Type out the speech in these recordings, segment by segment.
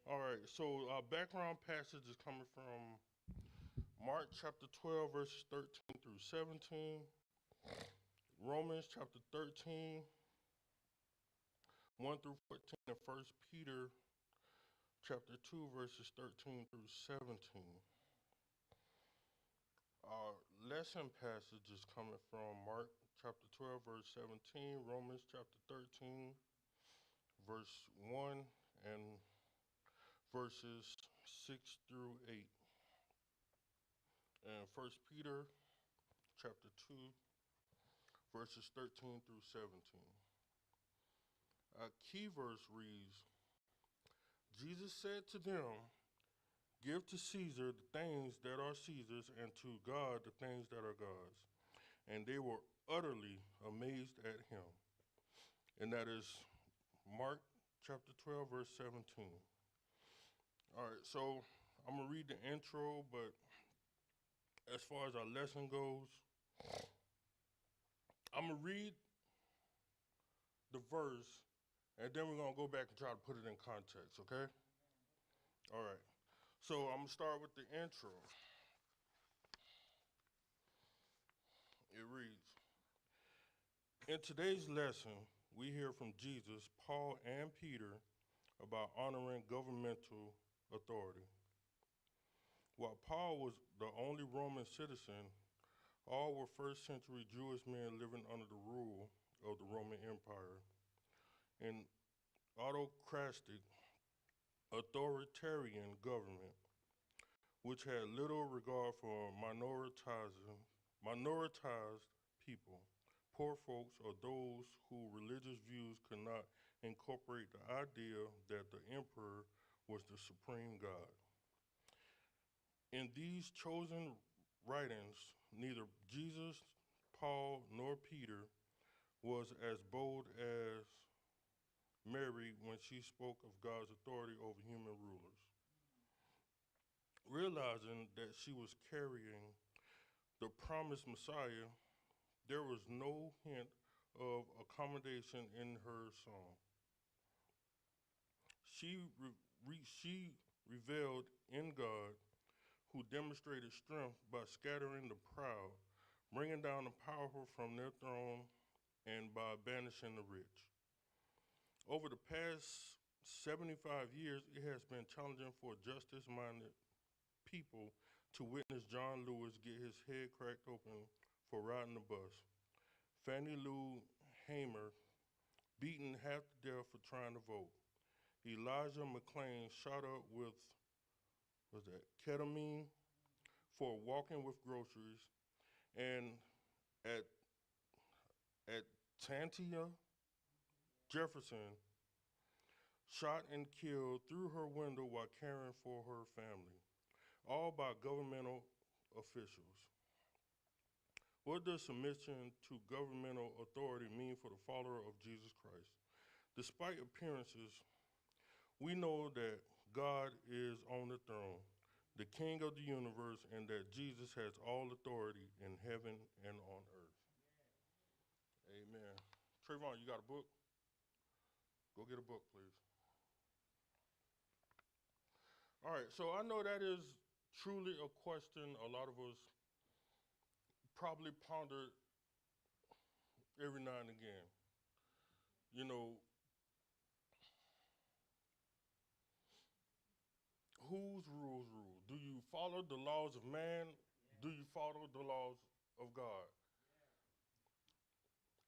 All right, so our background passage is coming from Mark chapter 12, verses 13 through 17, Romans chapter 13, 1 through 14, and 1 Peter chapter 2, verses 13 through 17. Our lesson passage is coming from Mark chapter 12, verse 17, Romans chapter 13, verse 1, and verses 6 through 8. And 1 Peter chapter 2, verses 13 through 17. Our key verse reads, Jesus said to them, give to Caesar the things that are Caesar's, and to God the things that are God's. And they were utterly amazed at him. And that is Mark chapter 12, verse 17. All right, so I'm going to read the intro, but as far as our lesson goes, I'm going to read the verse, and then we're going to go back and try to put it in context, okay? All right. So I'm going to start with the intro. It reads, in today's lesson, we hear from Jesus, Paul, and Peter about honoring governmental authority. While Paul was the only Roman citizen, all were first century Jewish men living under the rule of the Roman Empire. An autocratic, authoritarian government which had little regard for minoritized people, poor folks, or those whose religious views could not incorporate the idea that the emperor was the supreme God. In these chosen writings, neither Jesus, Paul, nor Peter was as bold as Mary when she spoke of God's authority over human rulers. Realizing that she was carrying the promised Messiah, there was no hint of accommodation in her song. She reveled in God, who demonstrated strength by scattering the proud, bringing down the powerful from their throne, and by banishing the rich. Over the past 75 years, it has been challenging for justice-minded people to witness John Lewis get his head cracked open for riding the bus, Fannie Lou Hamer beaten half to death for trying to vote, Elijah McClain shot up with, ketamine for walking with groceries, and at Tantia Jefferson shot and killed through her window while caring for her family, all by governmental officials. What does submission to governmental authority mean for the follower of Jesus Christ? Despite appearances, we know that God is on the throne, the King of the universe, and that Jesus has all authority in heaven and on earth. Amen. Trayvon, you got a book? Go get a book, please. All right, so I know that is truly a question a lot of us probably ponder every now and again. You know, whose rules rule? Do you follow the laws of man? Do you follow the laws of God?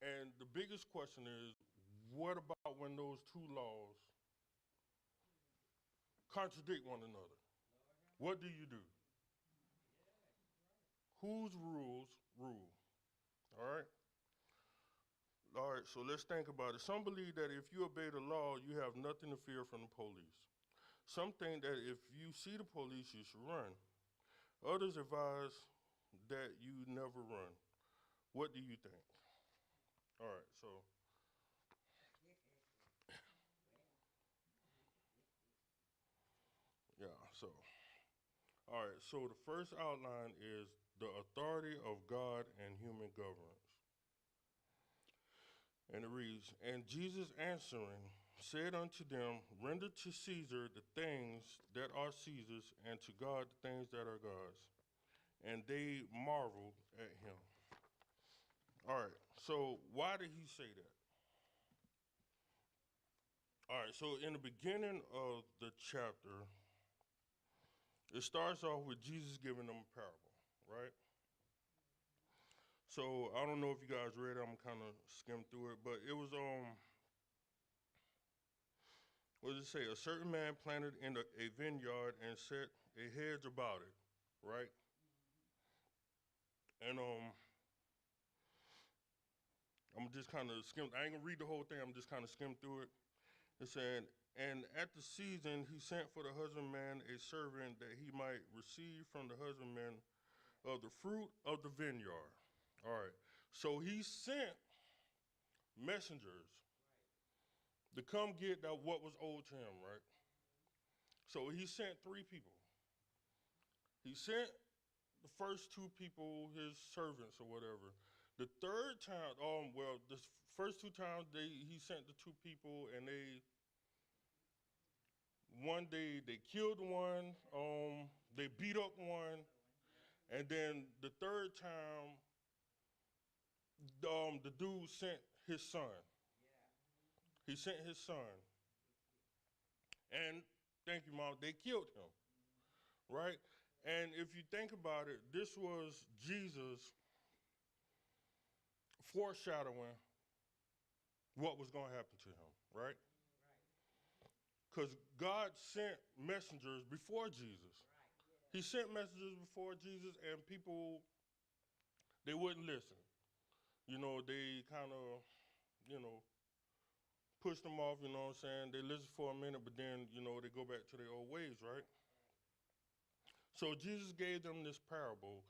And the biggest question is, what about when those two laws contradict one another? What do you do? Whose rules rule? All right? All right, so let's think about it. Some believe that if you obey the law, you have nothing to fear from the police. Some think that if you see the police, you should run. Others advise that you never run. What do you think? All right, so. Yeah, so. All right, so the first outline is the authority of God and human governance. And it reads, and Jesus answering said unto them, render to Caesar the things that are Caesar's, and to God the things that are God's. And they marveled at him. All right, so why did he say that? All right, so in the beginning of the chapter, it starts off with Jesus giving them a parable, right? So I don't know if you guys read it. I'm kind of skimmed through it, but it was what does it say? A certain man planted in a vineyard and set a hedge about it, right? And I'm just kind of skim. I ain't gonna read the whole thing. I'm just kind of skim through it. It said, and at the season he sent for the husbandman a servant that he might receive from the husbandman of the fruit of the vineyard. All right. So he sent messengers to come get that what was owed to him, right? So he sent three people. He sent the first two people, his servants or whatever. The third time, the first two times he sent the two people, and they killed one, they beat up one, and then the third time, the dude sent his son. He sent his son, and thank you, Mom. They killed him, right? And if you think about it, this was Jesus foreshadowing what was going to happen to him, right? Because God sent messengers before Jesus. He sent messengers before Jesus, and people, they wouldn't listen. They kind of, you know, pushed them off, you know what I'm saying? They listen for a minute, but then, they go back to their old ways, right? So Jesus gave them this parable,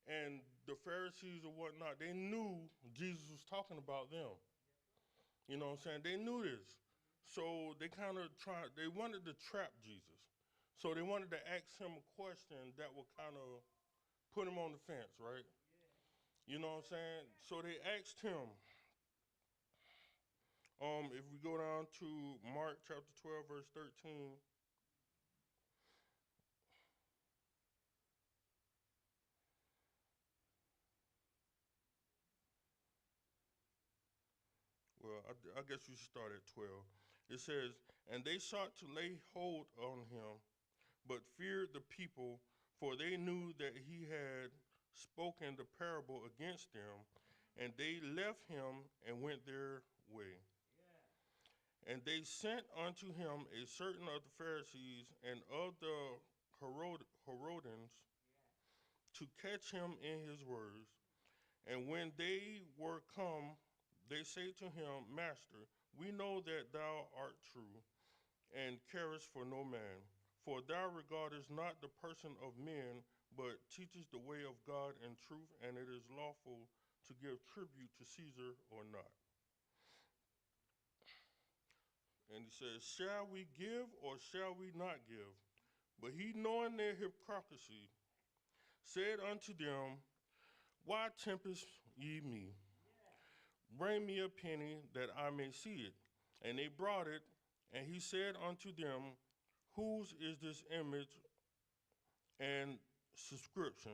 and the Pharisees or whatnot, they knew Jesus was talking about them. You know what I'm saying? They knew this. So they kind of they wanted to trap Jesus. So they wanted to ask him a question that would kind of put him on the fence, right? You know what I'm saying? So they asked him, if we go down to Mark chapter 12, verse 13, well, I guess we should start at 12. It says, and they sought to lay hold on him, but feared the people, for they knew that he had spoken the parable against them, and they left him and went their way. And they sent unto him a certain of the Pharisees and of the Herodians to catch him in his words. And when they were come, they say to him, Master, we know that thou art true, and carest for no man. For thou regardest not the person of men, but teachest the way of God in truth, and it is lawful to give tribute to Caesar or not. And he says, shall we give or shall we not give? But he, knowing their hypocrisy, said unto them, why temptest ye me? Bring me a penny that I may see it. And they brought it, and he said unto them, whose is this image and subscription?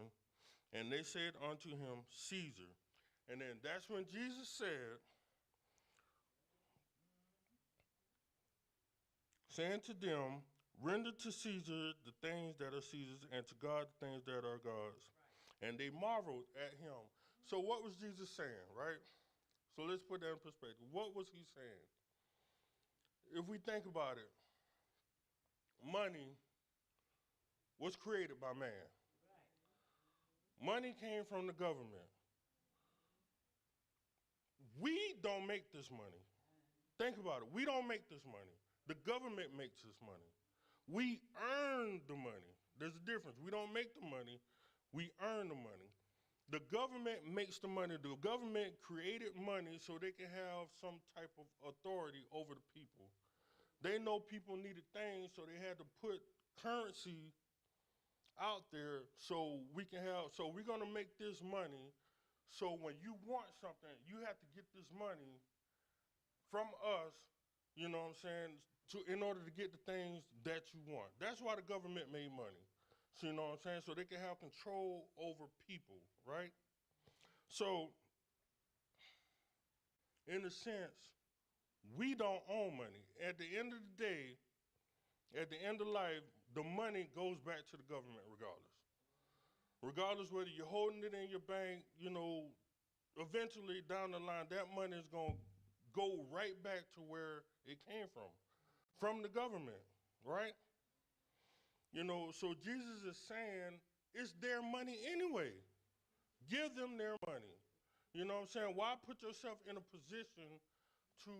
And they said unto him, Caesar. And then that's when Jesus said, saying to them, render to Caesar the things that are Caesar's, and to God the things that are God's. And they marveled at him. So what was Jesus saying, right? So let's put that in perspective. What was he saying? If we think about it, money was created by man. Money came from the government. We don't make this money. Think about it. We don't make this money. The government makes this money. We earn the money. There's a difference. We don't make the money. We earn the money. The government makes the money. The government created money so they can have some type of authority over the people. They know people needed things, so they had to put currency out there so we're going to make this money. So when you want something, you have to get this money from us You know what I'm saying? In order to get the things that you want. That's why the government made money. So you know what I'm saying? So they can have control over people, right? So in a sense, we don't own money. At the end of the day, at the end of life, the money goes back to the government regardless. Regardless whether you're holding it in your bank, eventually down the line, that money is going to go right back to where it came from the government, right? So Jesus is saying it's their money anyway. Give them their money. You know what I'm saying? Why put yourself in a position to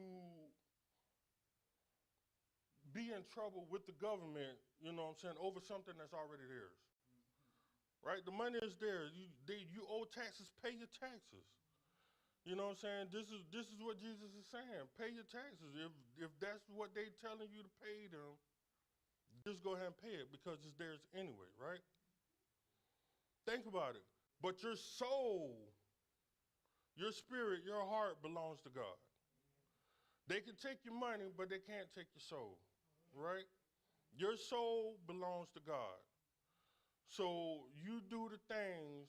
be in trouble with the government, over something that's already theirs? Right? The money is there. You owe taxes, pay your taxes. You know what I'm saying? This is what Jesus is saying. Pay your taxes. If that's what they telling you to pay them, just go ahead and pay it because it's theirs anyway, right? Think about it. But your soul, your spirit, your heart belongs to God. They can take your money, but they can't take your soul, right? Your soul belongs to God. So you do the things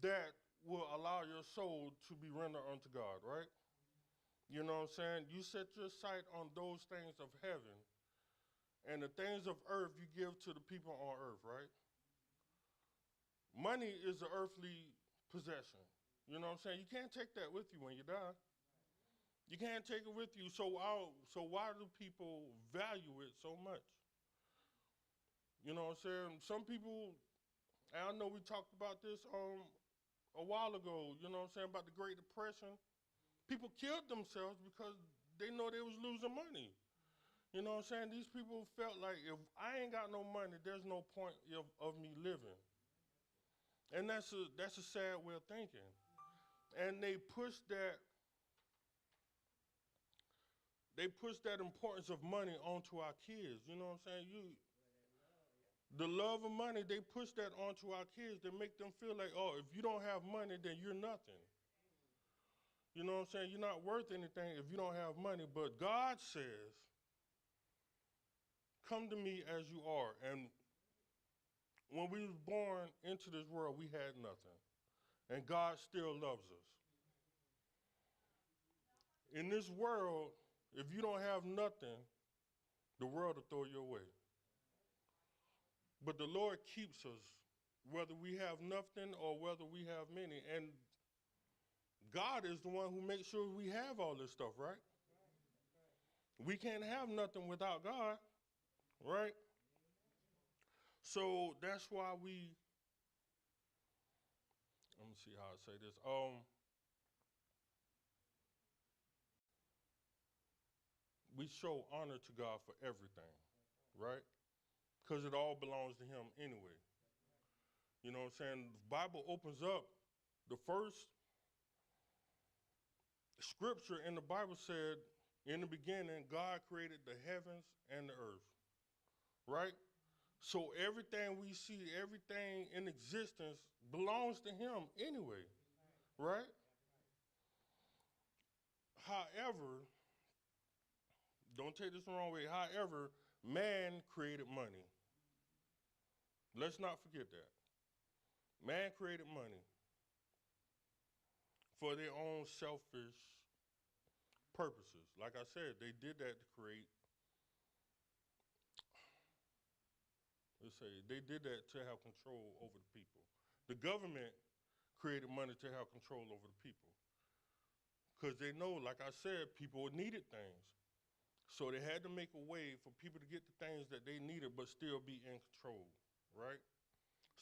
that will allow your soul to be rendered unto God, right? You know what I'm saying? You set your sight on those things of heaven, and the things of earth you give to the people on earth, right? Money is an earthly possession. You know what I'm saying? You can't take that with you when you die. You can't take it with you. So why do people value it so much? You know what I'm saying? Some people, and I know we talked about this a while ago, you know what I'm saying, about the Great Depression. People killed themselves because they know they was losing money. You know what I'm saying? These people felt like if I ain't got no money, there's no point of me living. And that's a sad way of thinking. And they push that importance of money onto our kids. You know what I'm saying? The love of money, they push that onto our kids. They make them feel like, oh, if you don't have money, then you're nothing. You know what I'm saying? You're not worth anything if you don't have money. But God says, come to me as you are. And when we was born into this world, we had nothing. And God still loves us. In this world, if you don't have nothing, the world will throw you away. But the Lord keeps us, whether we have nothing or whether we have many. And God is the one who makes sure we have all this stuff, right? We can't have nothing without God, right? So that's why let me see how I say this. We show honor to God for everything, right? Because it all belongs to him anyway. You know what I'm saying? The Bible opens up, the first scripture in the Bible said, in the beginning, God created the heavens and the earth, right? So everything we see, everything in existence belongs to him anyway, right? However, don't take this the wrong way. However, man created money. Let's not forget that. Man created money for their own selfish purposes. Like I said, they did that to create, they did that to have control over the people. The government created money to have control over the people. Because they know, like I said, people needed things. So they had to make a way for people to get the things that they needed but still be in control, right?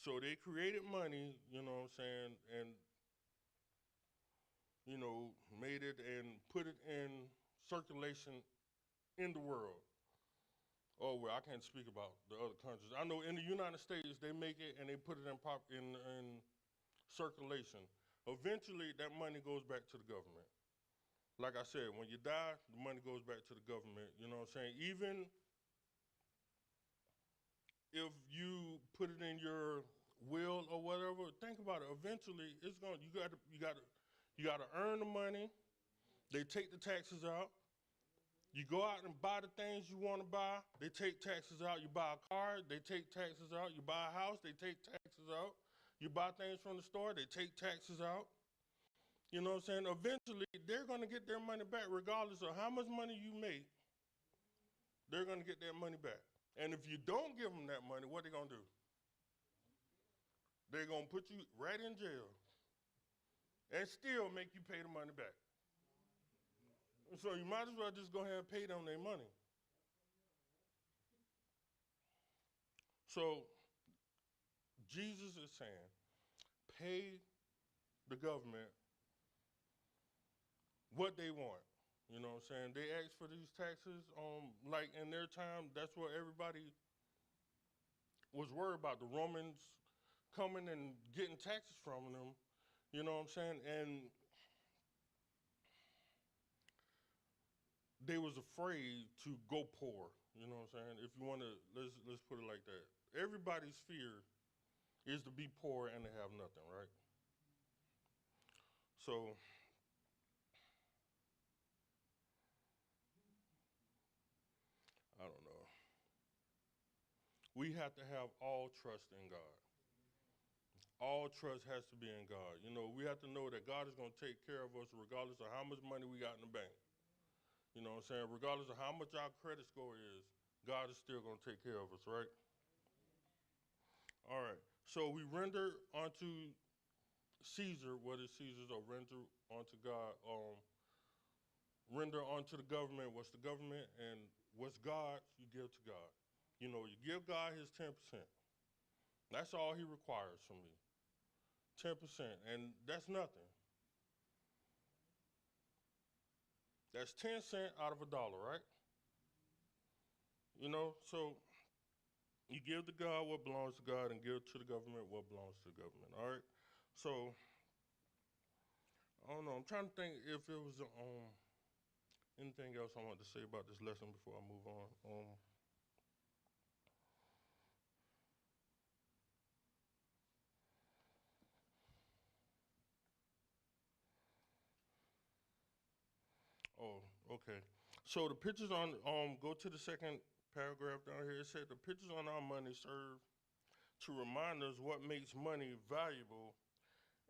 So they created money, you know what I'm saying, and, made it and put it in circulation in the world. Oh, well, I can't speak about the other countries. I know in the United States, they make it and they put it in circulation. Eventually, that money goes back to the government. Like I said, when you die, the money goes back to the government. You know what I'm saying? Even if you put it in your will or whatever, think about it. Eventually, it's going. You got to earn the money. They take the taxes out. You go out and buy the things you want to buy, they take taxes out. You buy a car, they take taxes out. You buy a house, they take taxes out. You buy things from the store, they take taxes out. You know what I'm saying? Eventually, they're going to get their money back regardless of how much money you make. They're going to get their money back. And if you don't give them that money, what are they going to do? They're going to put you right in jail and still make you pay the money back. So you might as well just go ahead and pay them their money. So Jesus is saying, pay the government what they want. You know what I'm saying? They ask for these taxes. Like in their time, that's what everybody was worried about. The Romans coming and getting taxes from them. You know what I'm saying? And they was afraid to go poor. You know what I'm saying? If you want to, let's put it like that. Everybody's fear is to be poor and to have nothing, right? So I don't know. We have to have all trust in God. All trust has to be in God. You know, we have to know that God is going to take care of us regardless of how much money we got in the bank. You know what I'm saying? Regardless of how much our credit score is, God is still going to take care of us, right? All right. So we render unto Caesar what is Caesar's, or render unto God. Render unto the government what's the government, and what's God's, you give to God. You know, you give God his 10%. That's all he requires from me. 10%. And that's nothing. That's 10 cents out of $1, right? You know, so you give to God what belongs to God and give to the government what belongs to the government, all right? So, I don't know. I'm trying to think if it was anything else I wanted to say about this lesson before I move on. Oh, okay. So the pictures on go to the second paragraph down here. It said the pictures on our money serve to remind us what makes money valuable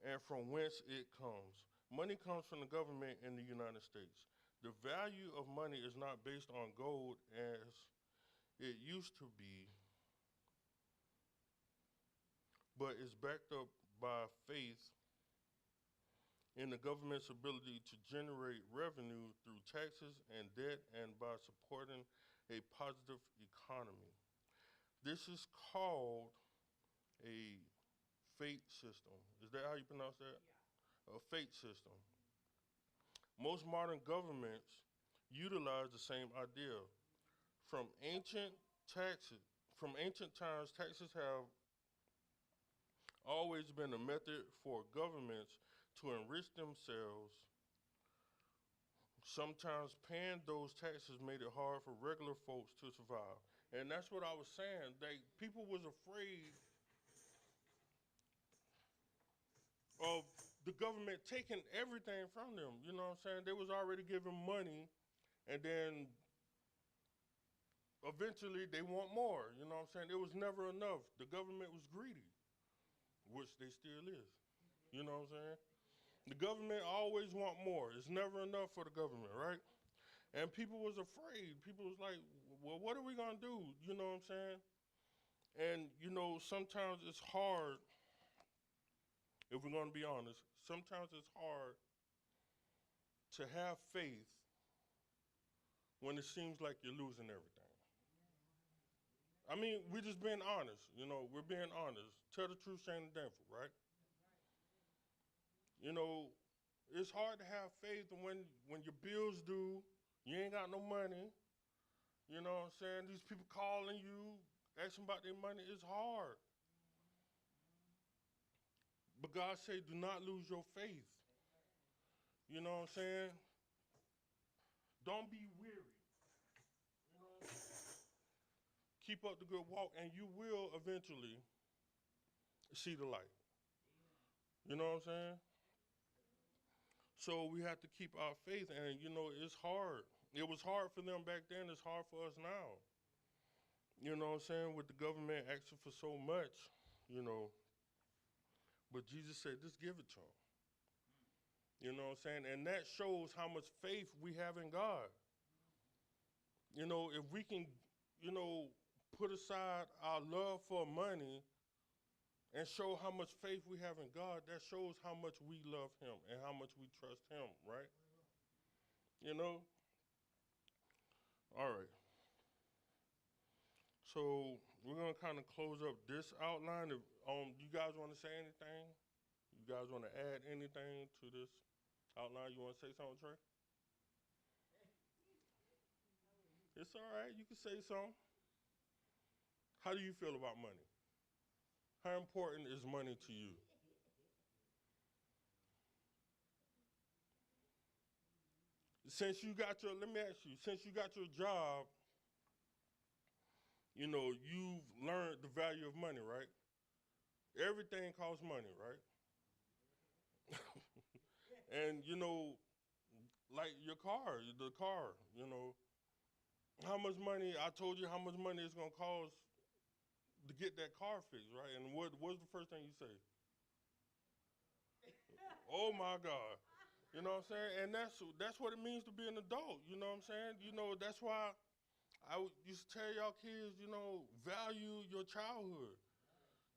and from whence it comes. Money comes from the government in the United States. The value of money is not based on gold as it used to be, but is backed up by faith in the government's ability to generate revenue through taxes and debt and by supporting a positive economy. This is called a fate system. Is that how you pronounce that? A fate system. Most modern governments utilize the same idea. From ancient taxes, from ancient times, taxes have always been a method for governments to enrich themselves. Sometimes paying those taxes made it hard for regular folks to survive. And that's what I was saying. People was afraid of the government taking everything from them. You know what I'm saying? They was already giving money, and then eventually they want more. You know what I'm saying? It was never enough. The government was greedy, which they still is. You know what I'm saying? The government always want more. It's never enough for the government, right? And people was afraid. People was like, well, what are we going to do? You know what I'm saying? And, you know, sometimes it's hard, if we're going to be honest, sometimes it's hard to have faith when it seems like you're losing everything. I mean, we're just being honest. You know, we're being honest. Tell the truth, shame the devil, right? You know, it's hard to have faith when your bills due, you ain't got no money. You know what I'm saying? These people calling you, asking about their money, it's hard. But God said, do not lose your faith. You know what I'm saying? Don't be weary. You know, keep up the good walk, and you will eventually see the light. You know what I'm saying? So we have to keep our faith, and it's hard. It was hard for them back then. It's hard for us now. You know what I'm saying? With the government asking for so much, you know. But Jesus said, just give it to them. You know what I'm saying? And that shows how much faith we have in God. If we can, you know, put aside our love for money and show how much faith we have in God, that shows how much we love Him and how much we trust Him, right? You know? All right. So we're gonna kind of close up this outline. If you guys want to say anything, you guys want to add anything to this outline? You want to say something, Trey? It's all right. You can say something. How do you feel about money? How important is money to you? Let me ask you, since you got your job, you've learned the value of money, right? Everything costs money, right? And, like the car, how much money, I told you how much money it's going to cost to get that car fixed, right? And what's the first thing you say? Oh my God. You know what I'm saying? And that's what it means to be an adult. You know what I'm saying? That's why used to tell y'all kids, value your childhood.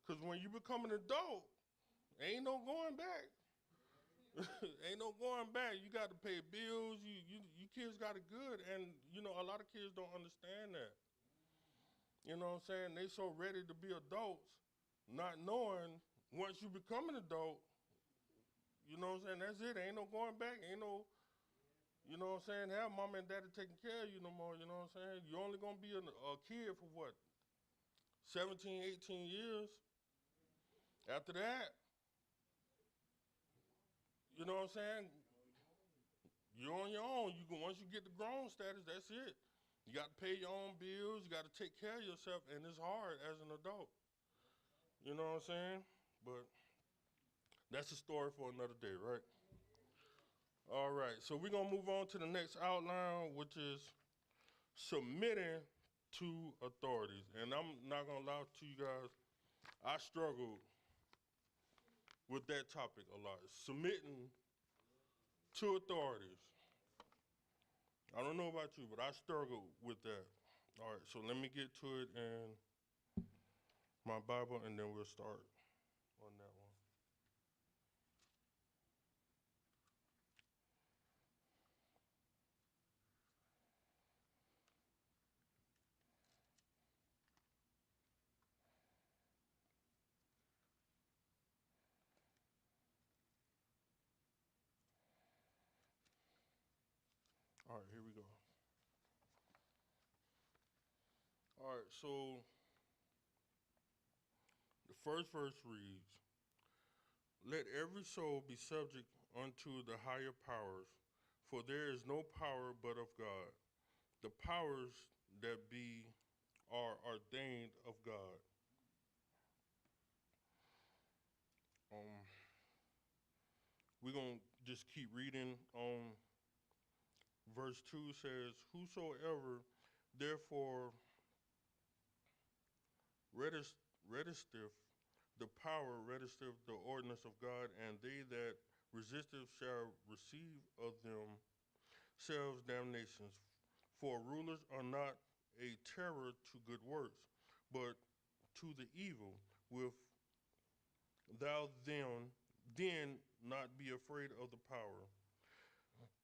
Because when you become an adult, ain't no going back. Ain't no going back. You got to pay bills. You kids got it good. And, a lot of kids don't understand that. You know what I'm saying? They so ready to be adults, not knowing once you become an adult, you know what I'm saying? That's it. Ain't no going back. Ain't no, you know what I'm saying? Have mom and daddy taking care of you no more. You know what I'm saying? You're only going to be a kid for what? 17, 18 years. After that, you know what I'm saying? You're on your own. Once you get the grown status, that's it. You got to pay your own bills. You got to take care of yourself, and it's hard as an adult. You know what I'm saying? But that's a story for another day, right? All right, so we're going to move on to the next outline, which is submitting to authorities. And I'm not going to lie to you guys, I struggled with that topic a lot. Submitting to authorities. I don't know about you, but I struggled with that. All right, so let me get to it in my Bible, and then we'll start on that one. All right, here we go. All right, so the first verse reads, "Let every soul be subject unto the higher powers, for there is no power but of God. The powers that be are ordained of God." Um, we're going to just keep reading. Verse 2 says, "Whosoever therefore resisteth the power, resisteth the ordinance of God, and they that resisteth shall receive of themselves damnations. For rulers are not a terror to good works, but to the evil. With thou then not be afraid of the power.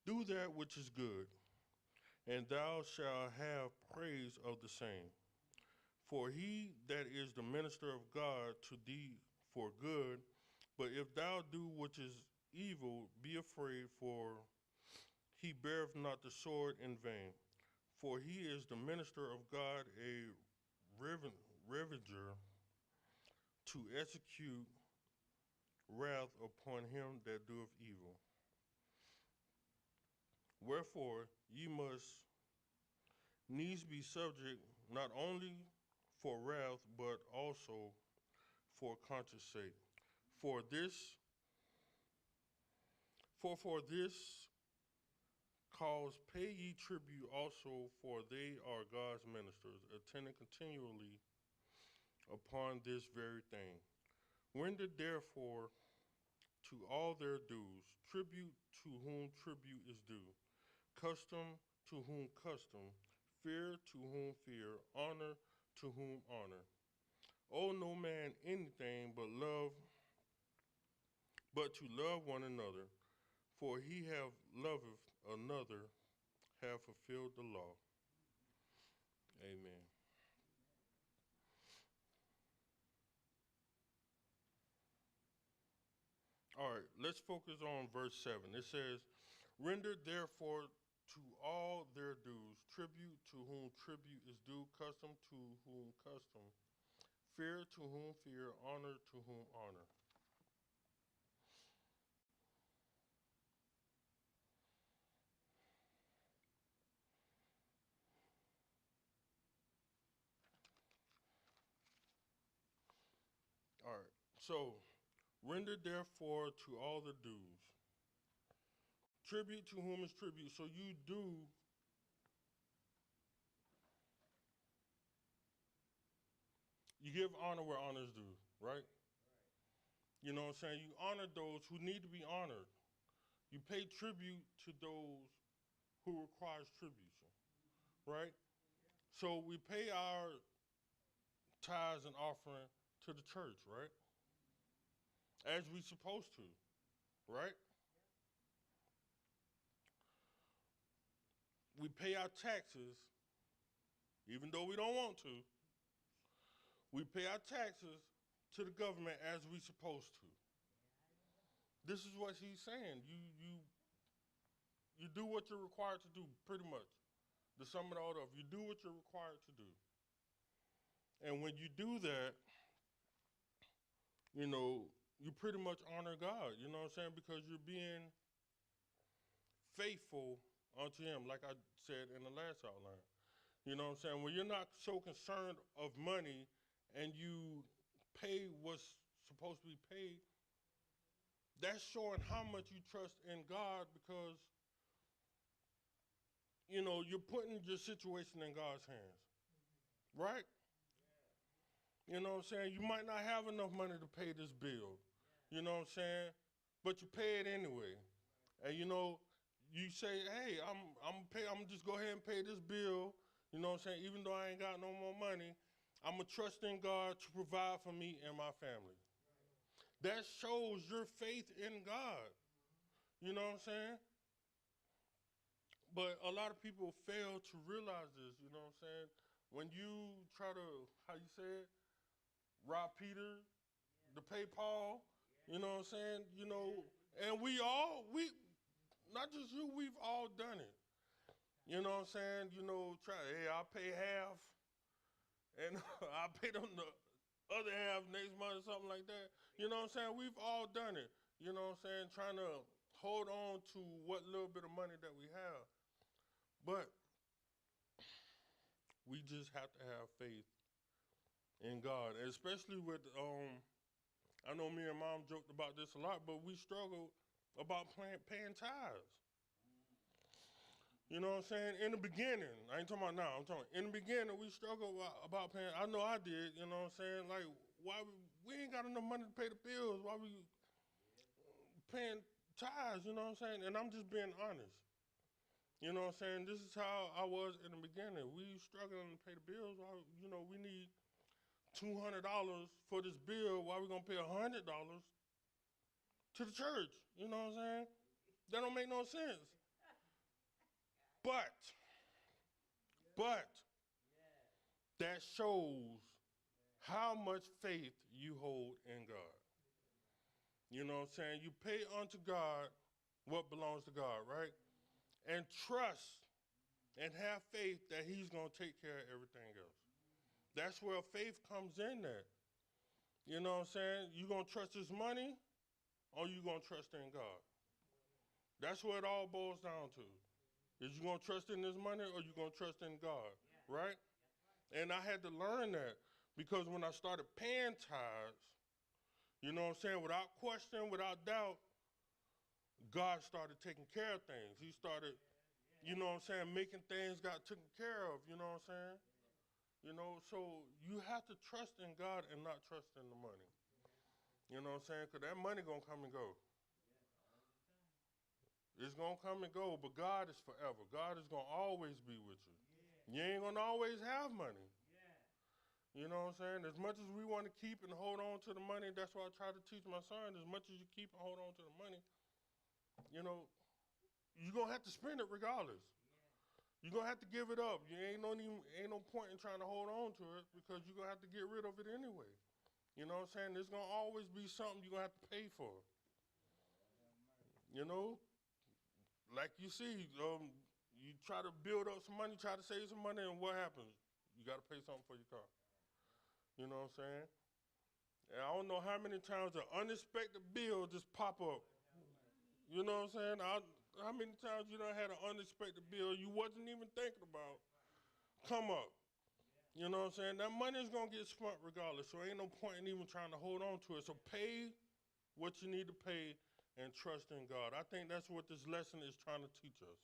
Do that which is good, and thou shalt have praise of the same. For he that is the minister of God to thee for good, but if thou do which is evil, be afraid, for he beareth not the sword in vain. For he is the minister of God, a revenger to execute wrath upon him that doeth evil. Wherefore ye must needs be subject, not only for wrath, but also for conscience sake. For this For this cause pay ye tribute also, for they are God's ministers, attending continually upon this very thing. Render therefore to all their dues, tribute to whom tribute is due, custom to whom custom, fear to whom fear, honor to whom honor. Owe no man anything but to love one another, for he have loveth another, have fulfilled the law. Amen. All right, let's focus on verse 7. It says, render therefore to all their dues, tribute to whom tribute is due, custom to whom custom, fear to whom fear, honor to whom honor. All right, so render therefore to all the dues, tribute to whom is tribute. So you do, you give honor where honor is due, right? You know what I'm saying? You honor those who need to be honored. You pay tribute to those who requires tribute, right? So we pay our tithes and offering to the church, right? As we supposed to, right? We pay our taxes, even though we don't want to. We pay our taxes to the government as we supposed to. This is what he's saying. You do what you're required to do, pretty much. To sum it all up, you do what you're required to do. And when you do that, you pretty much honor God, you know what I'm saying? Because you're being faithful unto him, like I said in the last outline. You know what I'm saying? When you're not so concerned of money and you pay what's supposed to be paid, that's showing how much you trust in God, because, you're putting your situation in God's hands, right? You know what I'm saying? You might not have enough money to pay this bill, you know what I'm saying? But you pay it anyway. And you say, hey, I'm just go ahead and pay this bill, you know what I'm saying? Even though I ain't got no more money, I'm going to trust in God to provide for me and my family. That shows your faith in God. You know what I'm saying? But a lot of people fail to realize this, you know what I'm saying? When you try to, how you say it, rob Peter to pay Paul, you know what I'm saying? And not just you, we've all done it. You know what I'm saying? Hey, I'll pay half, and I'll pay them the other half next month or something like that. You know what I'm saying? We've all done it. You know what I'm saying? Trying to hold on to what little bit of money that we have. But we just have to have faith in God, and especially with, I know me and Mom joked about this a lot, but we struggle about paying tithes. You know what I'm saying? In the beginning, I ain't talking about now, I'm talking in the beginning, we struggled about paying. I know I did, you know what I'm saying? Like, why we ain't got enough money to pay the bills, why we paying tithes, you know what I'm saying? And I'm just being honest. You know what I'm saying? This is how I was in the beginning. We struggling to pay the bills. We need $200 for this bill. Why we gonna pay $100 to the church? You know what I'm saying? That don't make no sense. But that shows how much faith you hold in God. You know what I'm saying? You pay unto God what belongs to God, right? And trust and have faith that he's going to take care of everything else. That's where faith comes in there. You know what I'm saying? You going to trust his money, or you going to trust in God? That's what it all boils down to. Is you going to trust in his money, or you going to trust in God, right? And I had to learn that, because when I started paying tithes, you know what I'm saying, without question, without doubt, God started taking care of things. He started, making things got taken care of, you know what I'm saying? So you have to trust in God and not trust in the money. You know what I'm saying? Because that money going to come and go. It's going to come and go, but God is forever. God is going to always be with you. You ain't going to always have money. You know what I'm saying? As much as we want to keep and hold on to the money, that's why I try to teach my son. As much as you keep and hold on to the money, you know, you're going to have to spend it regardless. You're going to have to give it up. You ain't no point in trying to hold on to it because you're going to have to get rid of it anyway. You know what I'm saying? There's going to always be something you're going to have to pay for. You know? Like you see, you try to build up some money, try to save some money, and what happens? You got to pay something for your car. You know what I'm saying? And I don't know how many times an unexpected bill just pop up. You know what I'm saying? How many times you done had an unexpected bill you wasn't even thinking about come up? You know what I'm saying? That money is going to get spent regardless, so ain't no point in even trying to hold on to it. So pay what you need to pay and trust in God. I think that's what this lesson is trying to teach us.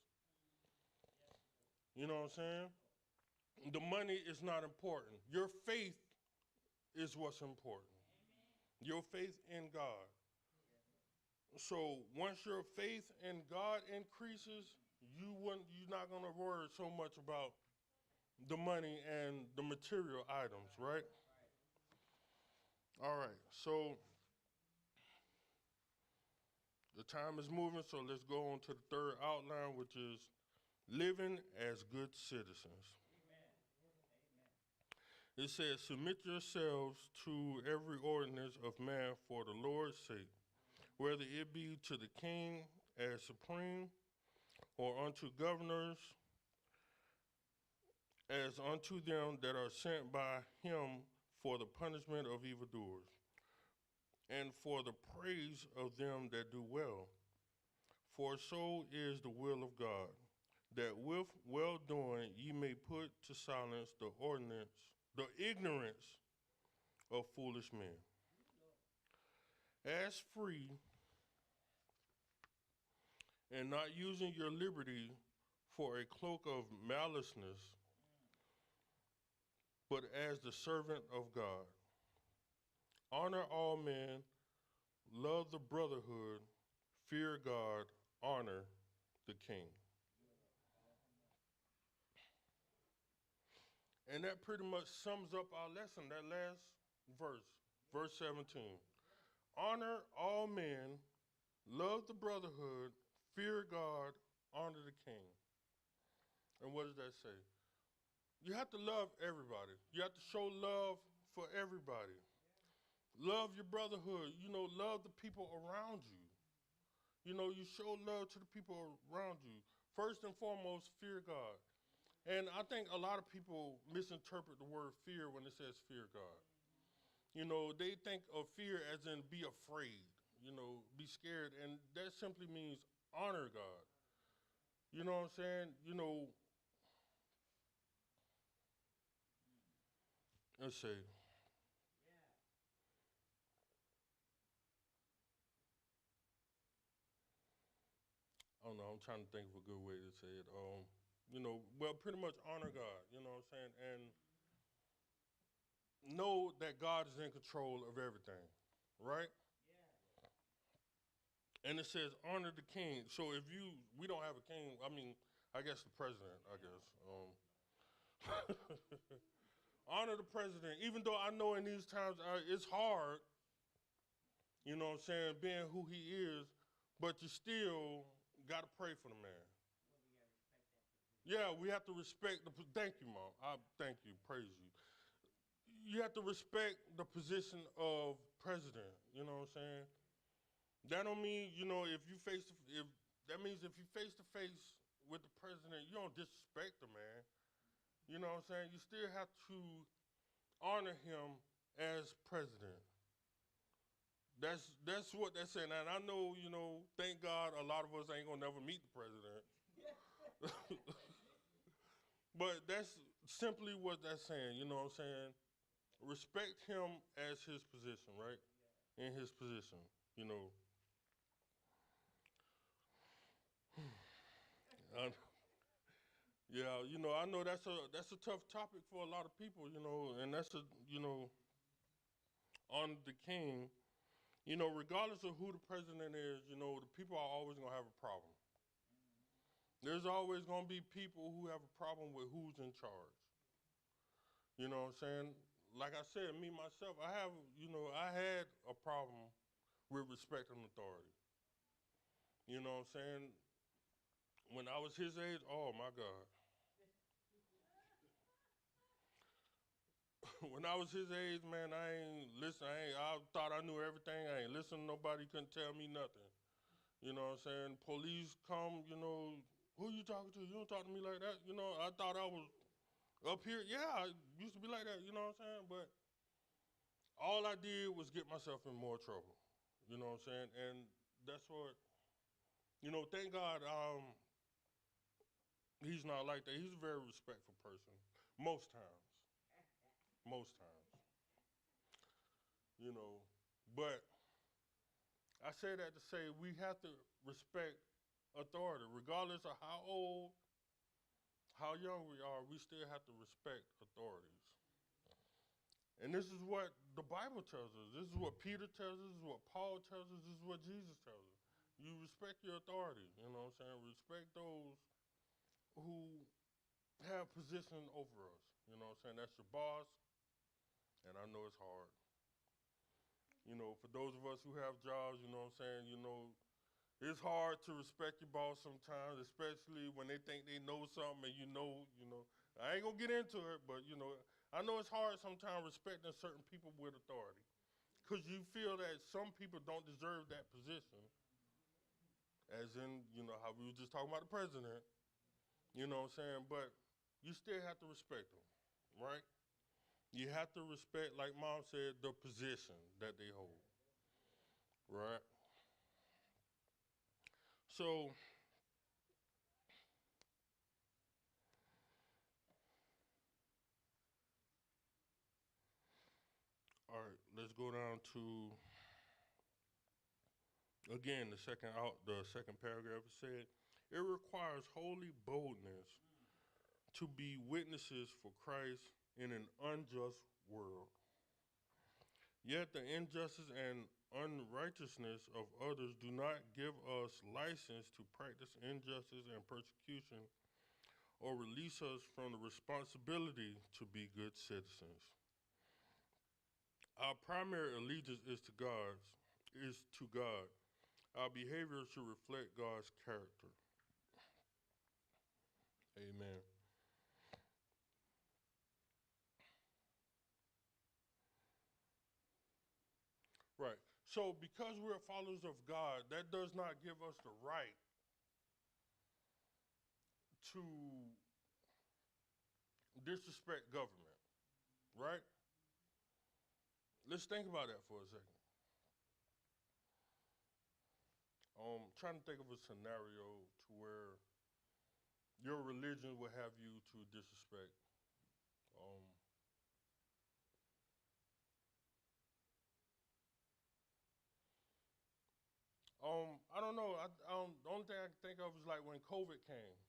You know what I'm saying? The money is not important. Your faith is what's important. Your faith in God. So once your faith in God increases, you're not going to worry so much about the money and the material items, right? All right. So the time is moving, so let's go on to the third outline, which is living as good citizens. It says, submit yourselves to every ordinance of man for the Lord's sake, whether it be to the king as supreme, or unto governors as unto them that are sent by him for the punishment of evildoers, and for the praise of them that do well. For so is the will of God, that with well doing ye may put to silence the ignorance of foolish men. As free, and not using your liberty for a cloak of maliceness, but as the servant of God. Honor all men, love the brotherhood, fear God, honor the king. And that pretty much sums up our lesson, that last verse, verse 17. Honor all men, love the brotherhood, fear God, honor the king. And what does that say? You have to love everybody. You have to show love for everybody. Love your brotherhood. Love the people around you. You show love to the people around you. First and foremost, fear God. And I think a lot of people misinterpret the word fear when it says fear God. They think of fear as in be afraid, be scared. And that simply means honor God. You know what I'm saying? Let's see. I don't know. I'm trying to think of a good way to say it. Pretty much honor God. You know what I'm saying? And know that God is in control of everything, right? And it says honor the king. So we don't have a king. I mean, I guess the president. I guess. Honor the president, even though I know in these times it's hard. You know what I'm saying? Being who he is, but you still got to pray for the man. Yeah, we have to respect thank you, Mom. I thank you, praise you. You have to respect the position of president. You know what I'm saying? That don't mean, if that means if you face to face with the president, you don't disrespect the man. You know what I'm saying? You still have to honor him as president. That's what they're saying. And I know, thank God a lot of us ain't gonna never meet the president. But that's simply what that's saying, you know what I'm saying? Respect him as his position, right? In his position, you know. I, yeah, I know that's a tough topic for a lot of people, and that's on the king. Regardless of who the president is, the people are always gonna have a problem. There's always gonna be people who have a problem with who's in charge. You know what I'm saying? Like I said, me myself, I had a problem with respect and authority. You know what I'm saying? When I was his age, oh my God. When I was his age, man, I thought I knew everything. I ain't listen to nobody, couldn't tell me nothing. You know what I'm saying? Police come, who you talking to? You don't talk to me like that. I thought I was up here. Yeah, I used to be like that, you know what I'm saying? But all I did was get myself in more trouble. You know what I'm saying? And that's what, thank God he's not like that. He's a very respectful person. Most times. Most times. You know. But I say that to say we have to respect authority. Regardless of how old, how young we are, we still have to respect authorities. And this is what the Bible tells us. This is what Peter tells us. This is what Paul tells us. This is what Jesus tells us. You respect your authority. You know what I'm saying? Respect those who have position over us. You know what I'm saying? That's your boss. And I know it's hard. For those of us who have jobs, you know what I'm saying? It's hard to respect your boss sometimes, especially when they think they know something and I ain't gonna get into it, but I know it's hard sometimes respecting certain people with authority. Because you feel that some people don't deserve that position. As in, how we were just talking about the president. You know what I'm saying? But you still have to respect them, right? You have to respect, like Mom said, the position that they hold, right? So, all right, let's go down to again the second paragraph. It said, "It requires holy boldness to be witnesses for Christ in an unjust world. Yet the injustice and unrighteousness of others do not give us license to practice injustice and persecution or release us from the responsibility to be good citizens. Our primary allegiance is to God. Our behavior should reflect God's character." Amen. Right. So because we're followers of God, that does not give us the right to disrespect government, right? Let's think about that for a second. Trying to think of a scenario to where your religion would have you to disrespect. Um, I don't know. The only thing I can think of is like when COVID came,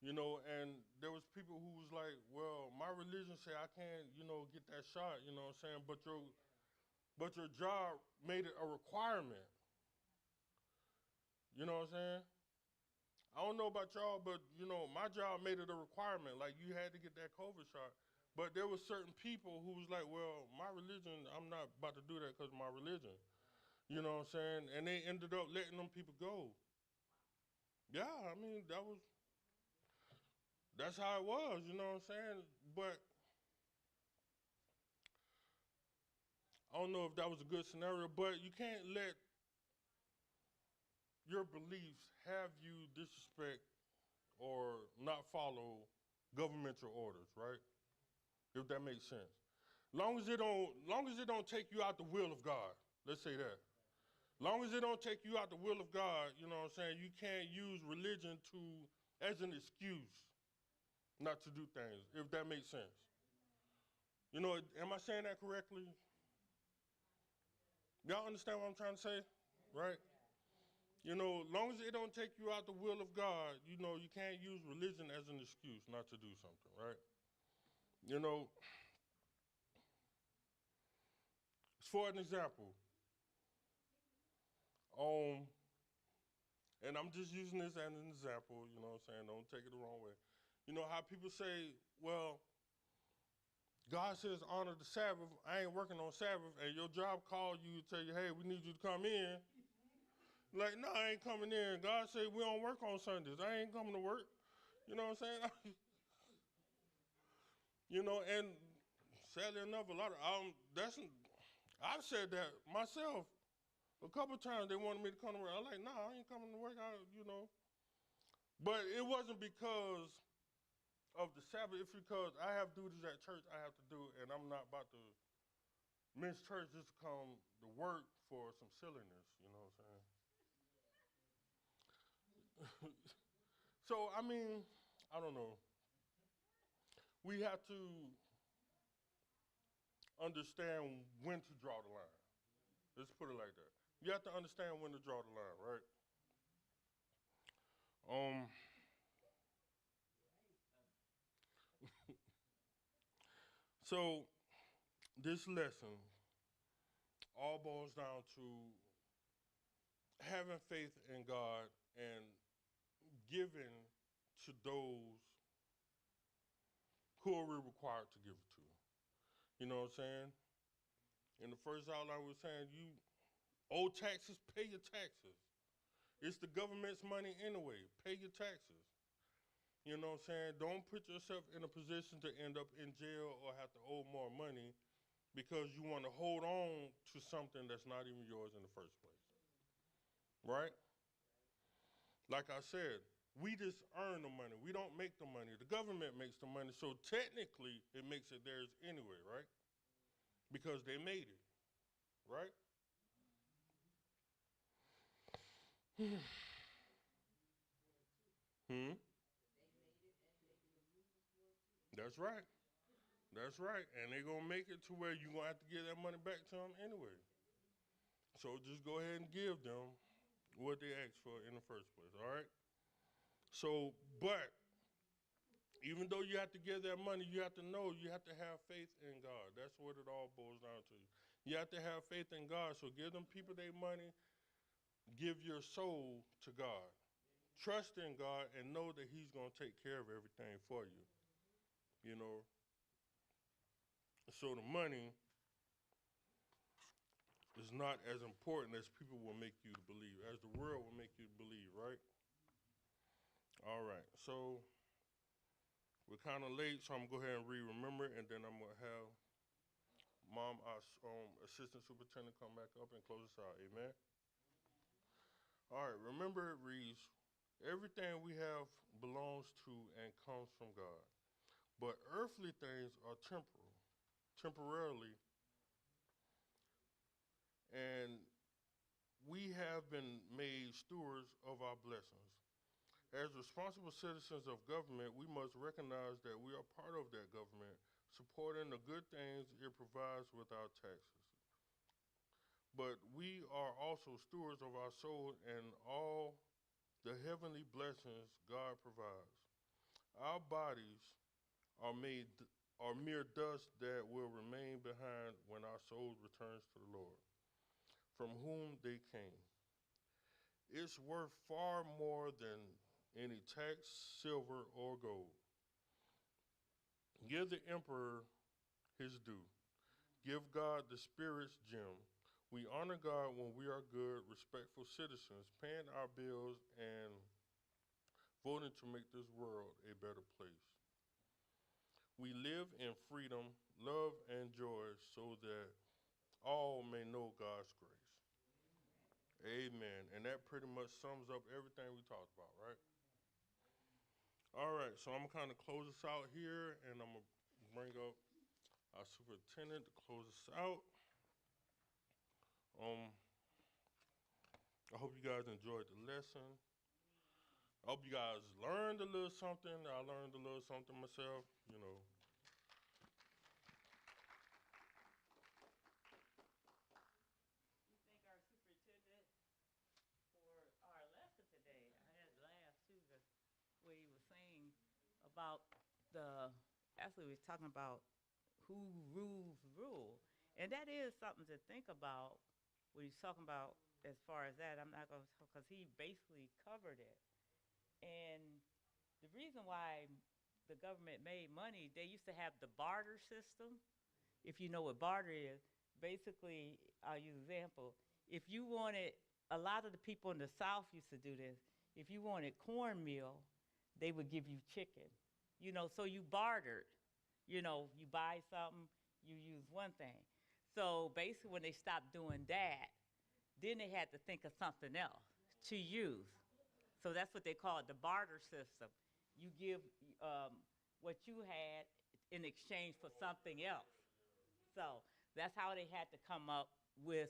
and there was people who was like, "Well, my religion say I can't, get that shot," you know what I'm saying? But your job made it a requirement. You know what I'm saying? I don't know about y'all, but my job made it a requirement. Like you had to get that COVID shot. But there were certain people who was like, "Well, my religion, I'm not about to do that because of my religion." You know what I'm saying? And they ended up letting them people go. Yeah, I mean that's how it was. You know what I'm saying? But I don't know if that was a good scenario. But you can't let your beliefs have you disrespect or not follow governmental orders, right? If that makes sense. Long as it don't take you out the will of God. Let's say that. Long as it don't take you out the will of God, you know what I'm saying? You can't use religion to as an excuse not to do things, if that makes sense. Am I saying that correctly? Y'all understand what I'm trying to say? Right? You know, long as it don't take you out the will of God, you know, you can't use religion as an excuse not to do something, right? You know, for an example, um, and I'm just using this as an example, you know what I'm saying? Don't take it the wrong way. You know how people say, well, God says honor the Sabbath. I ain't working on Sabbath, and your job called you to tell you, hey, we need you to come in. Like, no, I ain't coming in. God said we don't work on Sundays. I ain't coming to work. You know what I'm saying? You know, and sadly enough, a lot of I've said that myself a couple of times. They wanted me to come to work. I'm like, nah, I ain't coming to work. You know, but it wasn't because of the Sabbath. It's because I have duties at church I have to do, and I'm not about to miss church just to come to work for some silliness. You know what I'm saying? So I mean, I don't know. We have to understand when to draw the line. Let's put it like that. You have to understand when to draw the line, right? Um, so this lesson all boils down to having faith in God and giving to those who are required to give it to. You know what I'm saying? In the first outline, we were saying you owe taxes, pay your taxes. It's the government's money anyway. Pay your taxes. You know what I'm saying? Don't put yourself in a position to end up in jail or have to owe more money because you want to hold on to something that's not even yours in the first place. Right? Like I said, we just earn the money. We don't make the money. The government makes the money. So technically, it makes it theirs anyway, right? Because they made it, right? Hmm? That's right. That's right. And they're going to make it to where you're going to have to give that money back to them anyway. So just go ahead and give them what they asked for in the first place, all right? So, but even though you have to give that money, you have to know you have to have faith in God. That's what it all boils down to. You have to have faith in God. So give them people their money, give your soul to God. Trust in God and know that He's going to take care of everything for you. You know, so the money is not as important as people will make you to believe, as the world will make you believe, right? All right, so we're kind of late, so I'm going to go ahead and remember it, and then I'm going to have Mom, our Assistant Superintendent, come back up and close us out. Amen. All right, remember it reads, everything we have belongs to and comes from God, but earthly things are temporal, temporarily, and we have been made stewards of our blessings. As responsible citizens of government, we must recognize that we are part of that government, supporting the good things it provides with our taxes. But we are also stewards of our soul and all the heavenly blessings God provides. Our bodies are made are mere dust that will remain behind when our soul returns to the Lord, from whom they came. It's worth far more than any tax, silver, or gold. Give the emperor his due. Give God the Spirit's gem. We honor God when we are good, respectful citizens, paying our bills and voting to make this world a better place. We live in freedom, love, and joy so that all may know God's grace. Amen. And that pretty much sums up everything we talked about, right? All right, so I'm going to kind of close us out here, and I'm going to bring up our superintendent to close us out. Um, I hope you guys enjoyed the lesson. I hope you guys learned a little something. I learned a little something myself, you know. We thank our superintendent for our the actually we're talking about who rules rule, and that is something to think about when he's talking about as far as that. I'm not going to because he basically covered it, and the reason why the government made money, they used to have the barter system. If you know what barter is, basically, I'll use an example. If you wanted, a lot of the people in the South used to do this. If you wanted cornmeal, they would give you chicken. So you bartered. You buy something, you use one thing. So basically, when they stopped doing that, then they had to think of something else to use. So that's what they call it, the barter system. You give what you had in exchange for something else. So that's how they had to come up with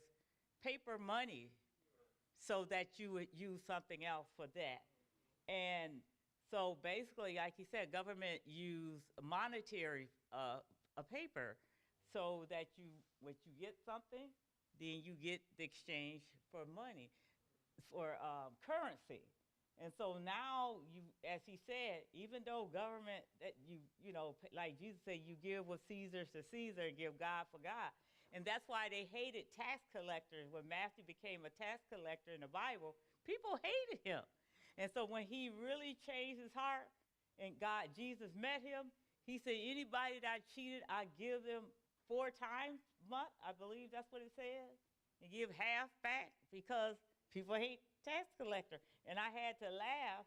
paper money so that you would use something else for that. And so basically, like you said, government used monetary a paper so that when you get something, then you get the exchange for money, for currency. And so now as he said, even though government that like Jesus said, you give what Caesar's to Caesar and give God for God. And that's why they hated tax collectors. When Matthew became a tax collector in the Bible, people hated him. And so when he really changed his heart and Jesus met him, he said, anybody that I cheated, I give them 4 times month. I believe that's what it says. And give half back because people hate tax collector. And I had to laugh